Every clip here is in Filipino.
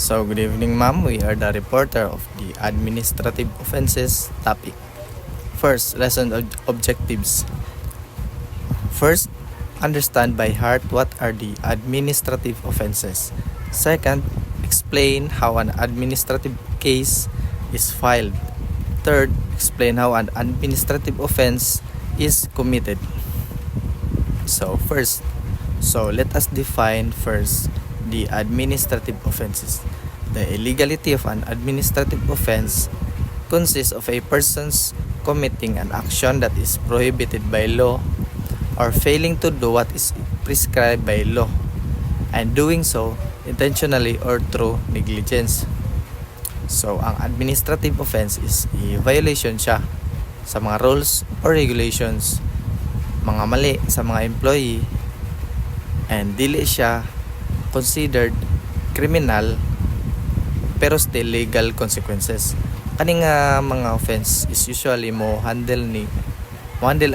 So, good evening, ma'am. We are the reporter of the administrative offenses topic. First, lesson objectives. First, understand by heart what are the administrative offenses. Second, explain how an administrative case is filed. Third, explain how an administrative offense is committed. So, let us define first the administrative offenses. The illegality of an administrative offense consists of a person's committing an action that is prohibited by law or failing to do what is prescribed by law and doing so intentionally or through negligence. So, ang administrative offense is violation siya sa mga rules or regulations, mga mali sa mga employee, and dili siya considered criminal pero still legal consequences. Kaning mga offense is usually mo handle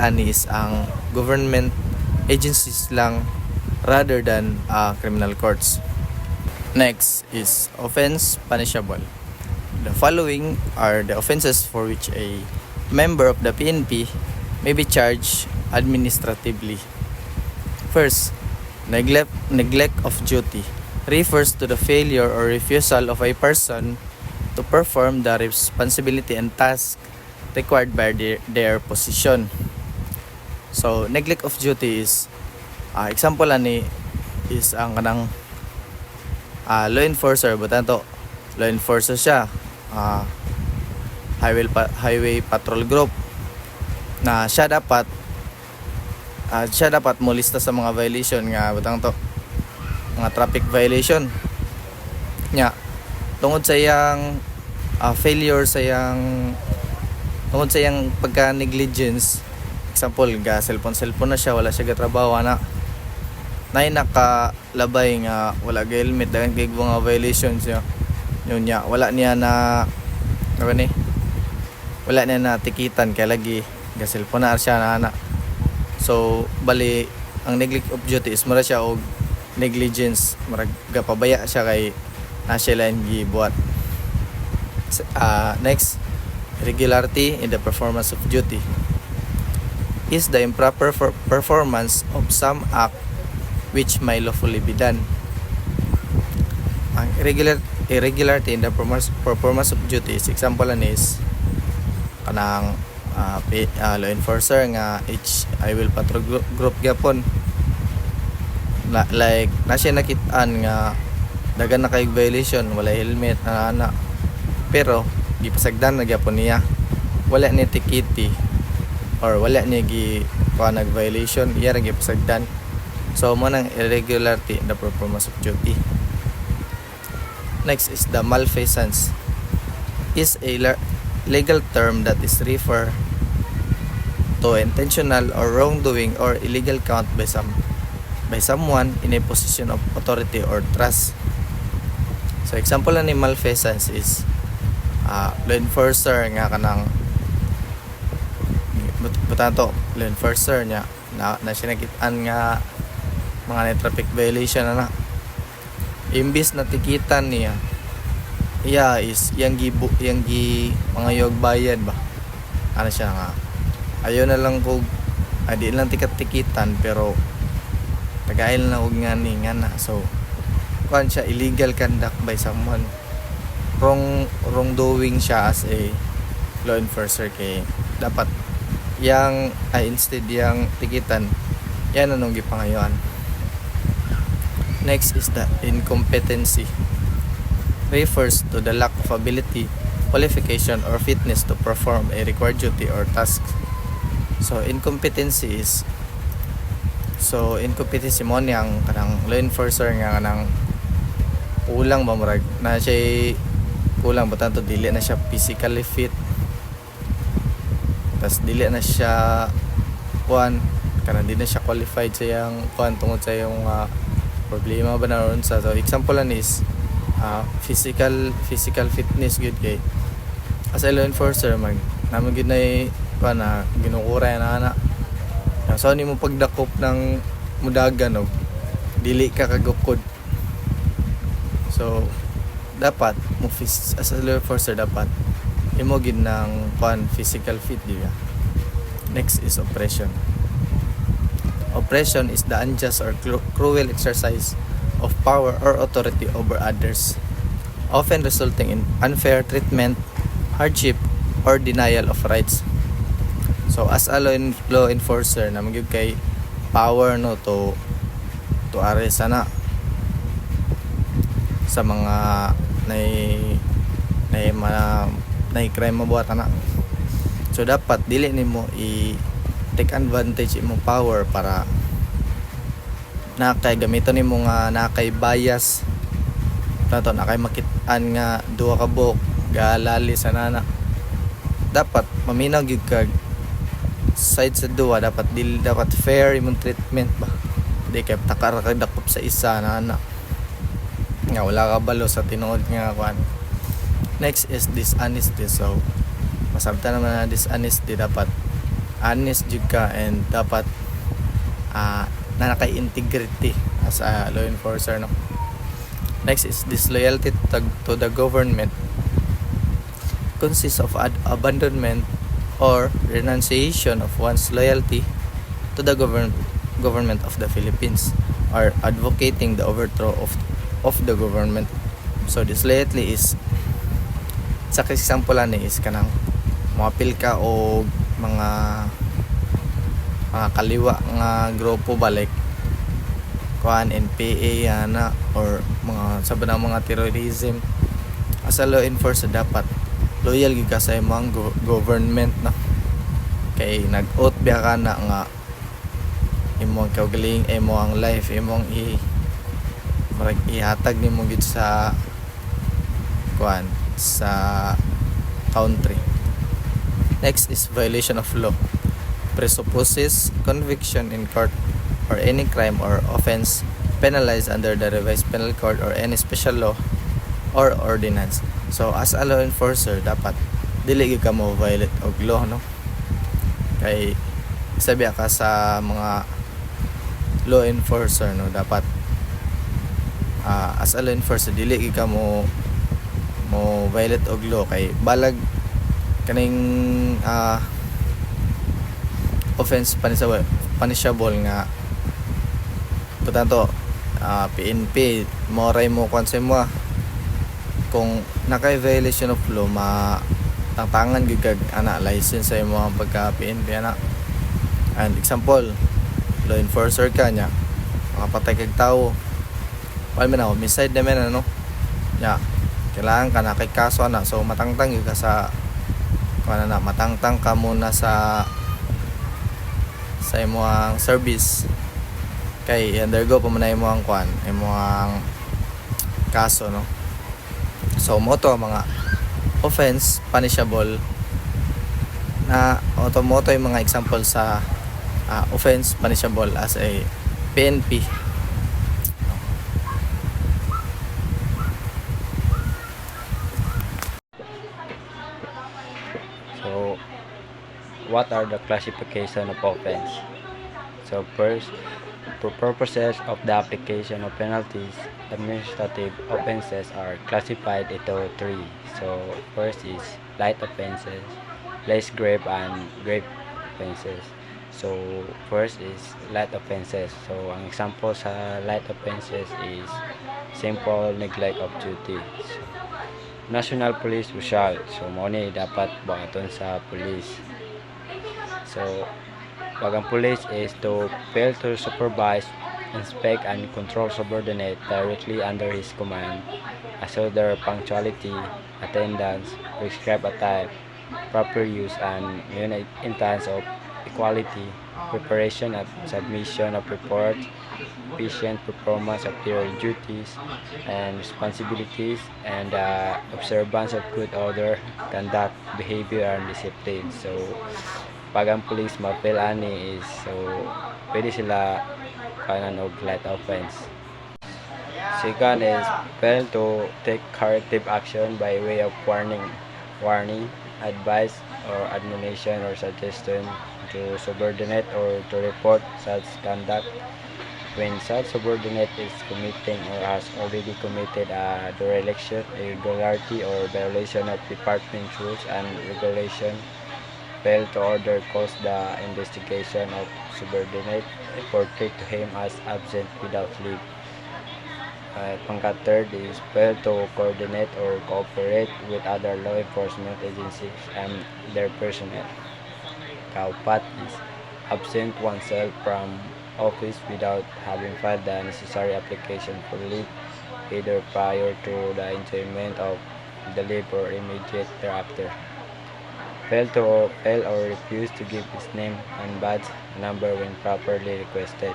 ani is ang government agencies lang rather than criminal courts. Next is offense punishable. The following are the offenses for which a member of the PNP may be charged administratively. First, neglect of duty refers to the failure or refusal of a person to perform the responsibility and task required by their position. So, neglect of duty is example ani is ang kanang law enforcer, butanto law enforcer siya, highway patrol group na siya dapat mo lista sa mga violation nga butang to mga traffic violation nya tungod sa iyang failure sa iyang tungod sa iyang pagka negligence. Example, cellphone na siya, wala siya gatrabaho na nakalabay nga wala ga helmet, dagan kay mga violations niya wala niya na wala niya na tikitan kay lagi ga cellphone na siya na. So bali ang neglect of duty is mura siya og negligence, murag pabaya siya kay nasya lang gibuhat. Next, irregularity in the performance of duty is the improper performance of some act which may lawfully be done. Ang irregularity in the performance of duty is example is kanang law enforcer nga highway patrol group gyapon like na siya nakitaan nga dagan na kay violation, wala helmet na pero gipasagdan na gyapon niya, wala ni tikiti or wala niya nag violation, iya ra gipasagdan. So mo nang irregularity in the performance of duty. Next is the malfeasance, is a legal term that is refer to intentional or wrongdoing or illegal conduct by someone in a position of authority or trust. So example ni malfeasance is law enforcer nga kanang butanto law enforcer niya na siya nakitaan nga mga traffic violation na imbis na tikitan niya is yang mga yog bayad ba ano siya nga ayaw na lang kog di lang tikitan pero tagail na og nga na. So kuan siya illegal conduct by someone, wrongdoing siya as a law enforcer kay dapat yang instead yang tikitan yan anong gipangayoan. Next is the incompetency, refers to the lack of ability, qualification or fitness to perform a required duty or task. So incompetency mo niyang kanang law enforcer nga kanang kulang ba murag na siya kulang ba tanto dili na siya physically fit, tas dili na siya kuan kanang di na siya qualified sa yang kuan tungod sa yung problema ba na ron sa. So example lang is physical fitness good kay as a law enforcer naman gid na kuan na ginukura na so ni mo pagdakop ng mudagan og dili ka kagukod. So dapat as a law enforcer dapat imo gid ng physical fit diya. Next is oppression. Oppression is the unjust or cruel exercise of power or authority over others, often resulting in unfair treatment, hardship, or denial of rights. So as a law enforcer na magyud kay power no to arrest ana sa mga nay crime mabuhat ana. So dapat dili nimo take advantage imong power para nakay gamiton nimo nga nakay bias nato nakay makit-an nga duha ka buok galali sa nana. Dapat maminaw gyud kag side sa duha, dapat fair imong treatment ba, di kay takar kag dakop sa isa na nga wala ka balo sa tinuod nga kwan. Next is dishonesty. So masabtan naman na dishonesty, dapat honest jud ka and dapat na naka-integrity as a law enforcer no. Next is disloyalty to the government, consists of abandonment or renunciation of one's loyalty to the government of the Philippines, or advocating the overthrow of the government. So disloyalty is sa example ni is kanang moapil ka o mga kaliwa nga grupo balik kuan NPA ana or mga saban mga terrorism. As a law enforcer dapat loyal gyud ka sa imong government no, kay nag-oath biya ka na nga imong kaugaling imong life imong ihatag nimo gyud sa kuan sa country. Next is violation of law. Presupposes conviction in court or any crime or offense penalized under the revised penal code or any special law or ordinance. So as a law enforcer dapat dili gyud ka mo violate og law no, kay sabi ka sa mga law enforcer no, dapat as a law enforcer dili gyud ka mo violate og law, kay balag kaning offense punishable nga putanto PNP moray mo konse mo kung nakay violation of law matangtangan gyud kag ana license sa imong pagka PNP ana. And example, law enforcer ka nya makapatay kag tawo, wala man homicide naman ano nya, kailangan ka na kay kaso na, so matangtang gyud ka sa kuan na, matangtang ka muna sa imong service kay undergo pa man imong kuan imong kaso no. So mo to mga offense punishable na automoto yung mga example sa offense punishable as a PNP. So what are the classification of offense? So first, for purposes of the application of penalties, administrative offenses are classified into three. So first is light offenses, less grave, and grave offenses. So first is light offenses. So ang example sa light offenses is simple neglect of duties. National Police Official. So mo ni dapat buhaton sa police. So pag ang police is to fail to supervise, inspect, and control subordinate directly under his command, assure their punctuality, attendance, prescribed attire, proper use, and maintenance of equality, preparation and submission of reports, efficient performance of their duties and responsibilities, and observance of good order, conduct, behavior, and discipline. So pag ang police ma-fail ani is so pwede sila kanan og light offense. Second is fail to take corrective action by way of warning, advice, or admonition or suggestion to subordinate or to report such conduct. When such subordinate is committing or has already committed a dereliction, irregularity, or violation of department rules and regulation, fail to order cause the investigation of subordinate, reported to him as absent without leave. Third is fail to coordinate or cooperate with other law enforcement agencies and their personnel. Kaupat is absent oneself from office without having filed the necessary application for leave, either prior to the enjoyment of the leave or immediate thereafter. Fail or refuse to give his name and badge number when properly requested.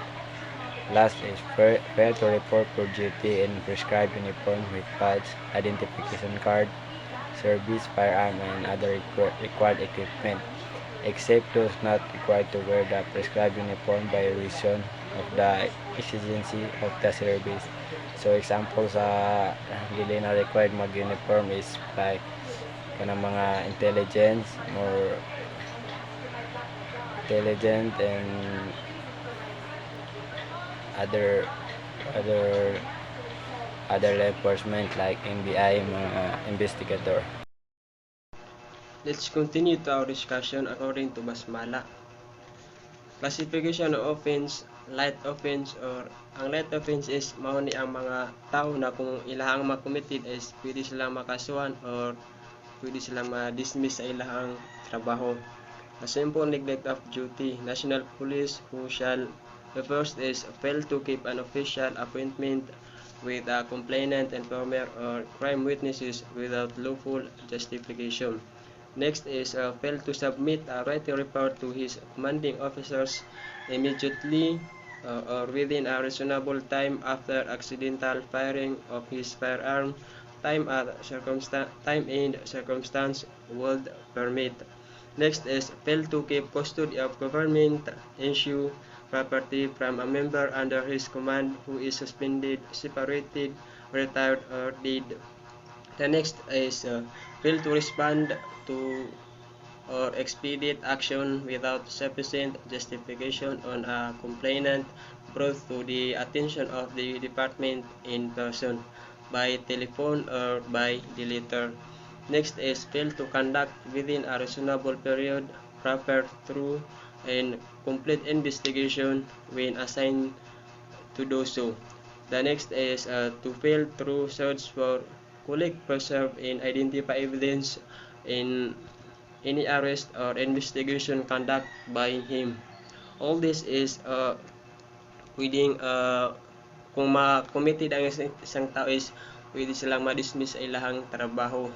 Last is fail to report for duty in prescribed uniform with badge, identification card, service, firearm, and other required equipment, except those not required to wear the prescribed uniform by reason of the exigency of the service. So example sa dili na required mag-uniform is like kanang mga intelligent and other other other law enforcement like NBI, mga investigator. Let's continue to our discussion according to Basmala. Classification of offense, light offense, or ang light offense is mao ni ang mga tao na kung ilahang makommitted is pwede silang makasuhan or pwede silang ma-dismiss sa ilahang trabaho. A simple neglect of duty. National Police who shall the first is fail to keep an official appointment with a complainant, informer, or crime witnesses without lawful justification. Next is fail to submit a written report to his commanding officers immediately or within a reasonable time after accidental firing of his firearm, time and circumstance would permit. Next is fail to keep custody of government issue property from a member under his command who is suspended, separated, retired, or dead. The next is fail to respond to or expedite action without sufficient justification on a complainant brought to the attention of the department in person, by telephone, or by the letter. Next is fail to conduct within a reasonable period proper, thorough, and complete investigation when assigned to do so. The next is to fail to search for, collect, preserve, and identify evidence in any arrest or investigation conduct by him. All this is pwedeng kung ma-committed ang isang tao is pwede silang ma-dismiss sa ilahang trabaho.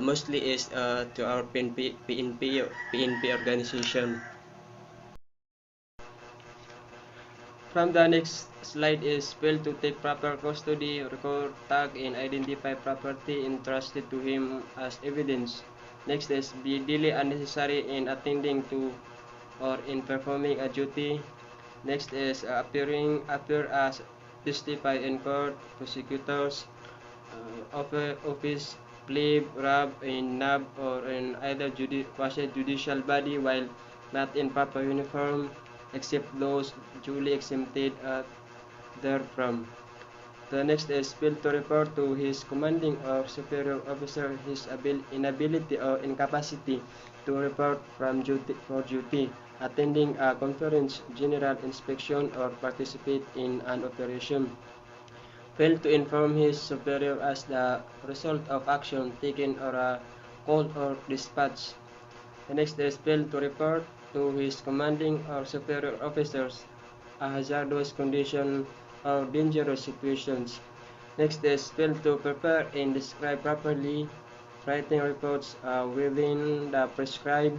Mostly is to our PNP organization. From the next slide is fail to take proper custody, record, tag, and identify property entrusted to him as evidence. Next is be delay unnecessary in attending to or in performing a duty. Next is appear as testify in court, prosecutors, office, plebe, RAB, in NAB, or in either quasi-judicial body while not in proper uniform, except those duly exempted therefrom. The next is fail to report to his commanding or superior officer his inability or incapacity to report for duty, attending a conference, general inspection, or participate in an operation. Fail to inform his superior as the result of action taken or a call or dispatch. The next is fail to report to his commanding or superior officers a hazardous condition or dangerous situations. Next is fail to prepare and describe properly writing reports within the prescribed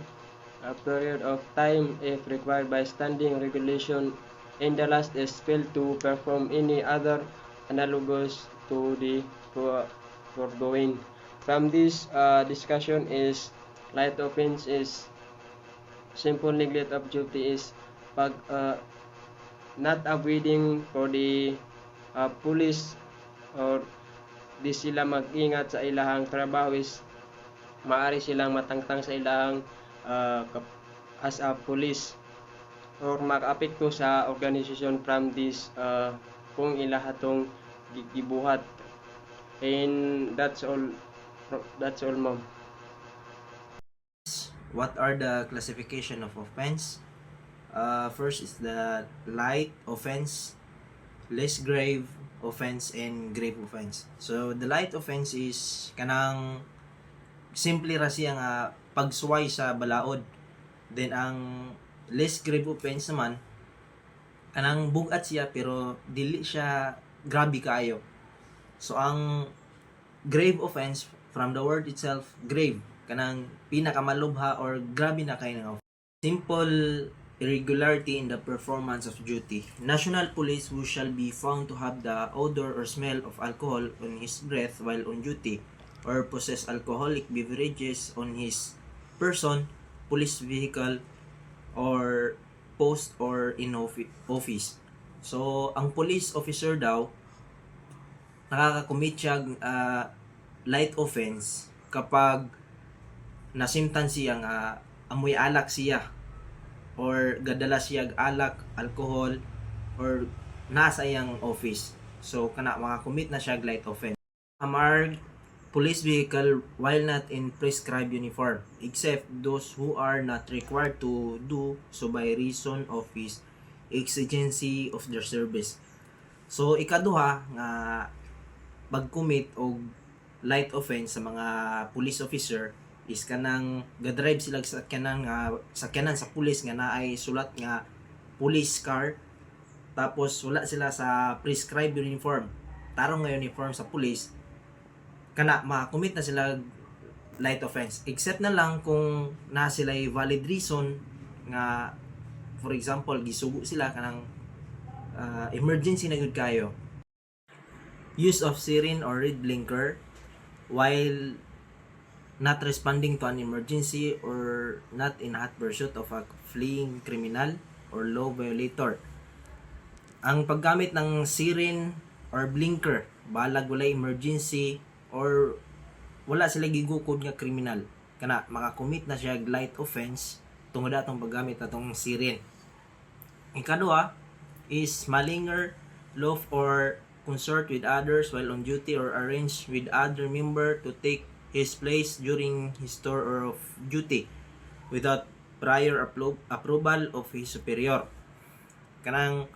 period of time if required by standing regulation. And the last is fail to perform any other analogous to the foregoing. From this discussion is light offense is simple neglect of duty is pag not avoiding for the police or di sila mag-ingat sa ilahang trabaho is maari silang matangtang sa ilahang as a police or makaapekto sa organisasyon from this kung ilahatong gibuhat. And that's all ma'am. What are the classification of offense? First is the light offense, less grave offense, and grave offense. So the light offense is kanang simple ra siya nga pagsuway sa balaod. Then ang less grave offense naman kanang bugat siya pero dili siya grabe kaayo. So ang grave offense from the word itself, grave, kanang pinakamalubha or grabe na kay nga. Simple irregularity in the performance of duty. National police who shall be found to have the odor or smell of alcohol on his breath while on duty, or possess alcoholic beverages on his person, police vehicle, or post or in office. So, ang police officer daw, nakakakommit siya light offense kapag nasimtan siya nga amoy alak siya or gadala siya alak, alcohol, or nasa iyang office. So, kana makakommit na siya light offense. Amarg police vehicle while not in prescribed uniform, except those who are not required to do so by reason of his exigency of their service. So, ikaduha nga pag-commit og light offense sa mga police officer is kanang gadrive sila sa sakyanan sa pulis nga naay sulat nga police car, tapos wala sila sa prescribed uniform, tarong nga uniform sa pulis, kana makakommit na sila light offense, except na lang kung na sila valid reason nga, for example gisugo sila kanang emergency na gud kayo. Use of siren or red blinker while not responding to an emergency or not in hot pursuit of a fleeing criminal or law violator. Ang paggamit ng siren or blinker balag walay emergency or wala sila gigukod nga kriminal, kana makakommit na siya light offense tungod atong paggamit natong siren. Ikaduha is malinger, loaf, or consort with others while on duty or arrange with other member to take his place during his tour or of duty without prior approval of his superior. Kanang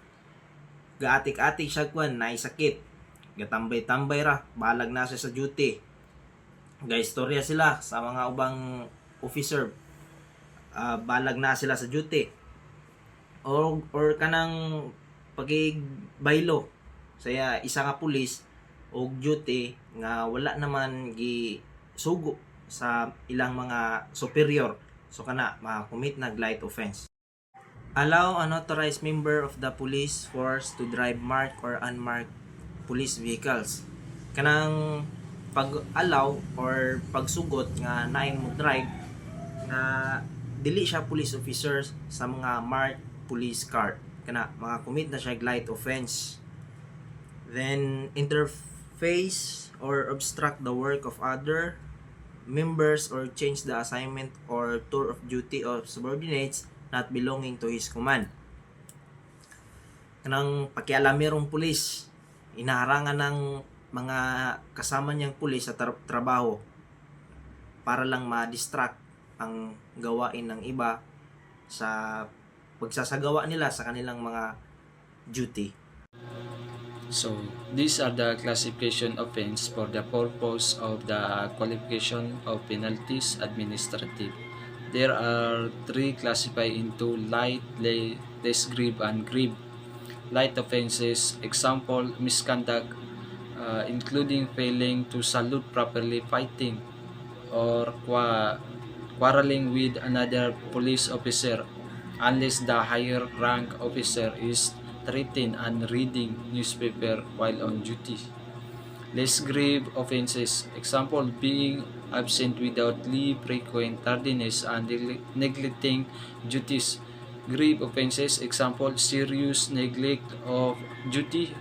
gaatik-atik siya kwan, naisakit, gatambay-tambay ra, balag na siya sa duty, gaistorya sila sa mga ubang officer, balag na sila sa duty, or kanang pagigbaylo saya isa nga pulis og duty nga wala naman gi sugo sa ilang mga superior, so kana makakommit na light offense. Allow unauthorized member of the police force to drive marked or unmarked police vehicles. Kanang pag-allow or pagsugot nga naay mo drive nga dili siya police officers sa mga marked police car, kana makakommit na siya light offense. Then interface or obstruct the work of other members or change the assignment or tour of duty of subordinates not belonging to his command. Kanang pakialamirong pulis, inaharangan ng mga kasama niyang pulis sa trabaho para lang ma-distract ang gawain ng iba sa pagsasagawa nila sa kanilang mga duty. So, these are the classification offense for the purpose of the qualification of penalties administrative. There are three classified into light, less grave, and grave. Light offenses, example, misconduct, including failing to salute properly, fighting, or quarreling with another police officer unless the higher rank officer is threatened and reading newspaper while on duty. Less grave offenses, example, being absent without leave, frequent tardiness, and neglecting duties. Grave offenses, example, serious neglect of duty,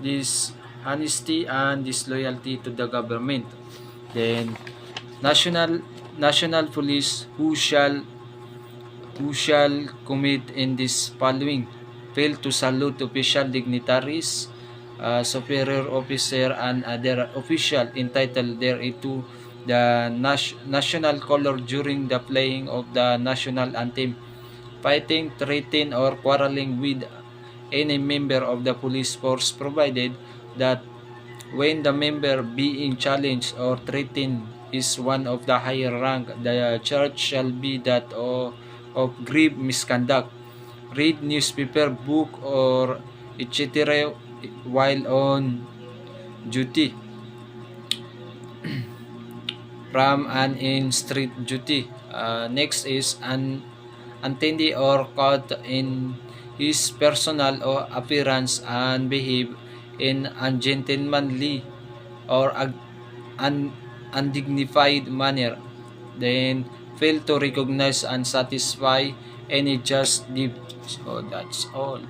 dishonesty, and disloyalty to the government. Then national police who shall who shall commit in this following: fail to salute official dignitaries, superior officer, and other official entitled thereto, the national color during the playing of the national anthem, fighting, threatening, or quarreling with any member of the police force, provided that when the member being challenged or threatened is one of the higher rank, the charge shall be that of grave misconduct, read newspaper, book, or etc. while on duty, from and in street duty. Next is an attendee or caught in his personal or appearance and behave in ungentlemanly or undignified manner, then fail to recognize and satisfy any just deed. So that's all.